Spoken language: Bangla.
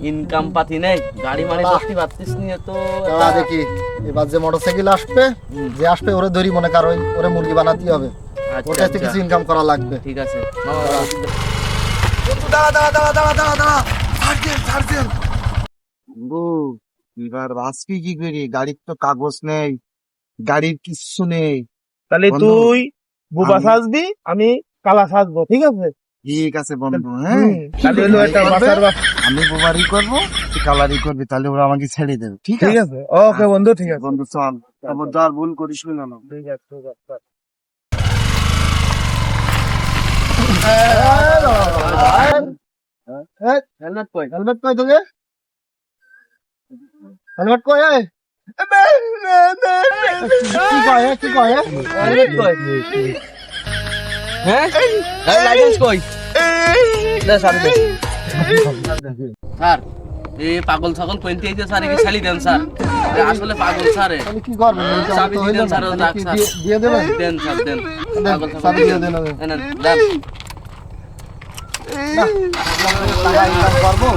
ইনকাম পাতি নেই, গাড়ি মারি করতে পারতিস নিয়ে তো। দাঁড়া দেখি, এবার যে মোটরসাইকেল আসবে, যে আসবে ওরে ধরি, মনে কর ওরে মুরগি বানাতে হবে, আচ্ছা, ওর কাছ থেকে কিছু ইনকাম করা লাগবে। ঠিক আছে। এবার আজকে কি করি, গাড়ির তো কাগজ নেই, গাড়ির কিচ্ছু নেই। তাহলে বন্ধু, তুই বুবা আমি- সাজবি, আমি কালা সাজবো, ঠিক আছে? ঠিক আছে বন্ধু, হ্যাঁ তাহলে হলো একটা বাসার আমি বোবারি করবো, তুই কালারি করবি, তাহলে ওরা আমাকে ছেড়ে দেবে। ঠিক ঠিক আছে আছে, ওকে বন্ধু, ঠিক আছে। বন্ধু, চল, তারপর তো আর ভুল করিস না। ঠিক আছে, ঠিক আছে। হেলমেট কই? হেলমেট কই তোকে? হেলমেট কই? কি কয়? কি কয়? হেলমেট কই? হ্যাঁ, লাইসেন্স কই? দে স্যার, দে স্যার। এই পাগল ছাগল কইতে আইছে স্যার, কি ছাড়ি দেন স্যার, এ আসলে পাগল স্যার। তাহলে কি করবেন? চাবি দিলেন স্যার, তাহলে রাখ কি স্যার। দিয়ে দেবেন? দেন স্যার, দেন। পাগল ছাগল চাবি দিয়ে দেন। এনেন, দেন। টাকা ইনকাম করবো।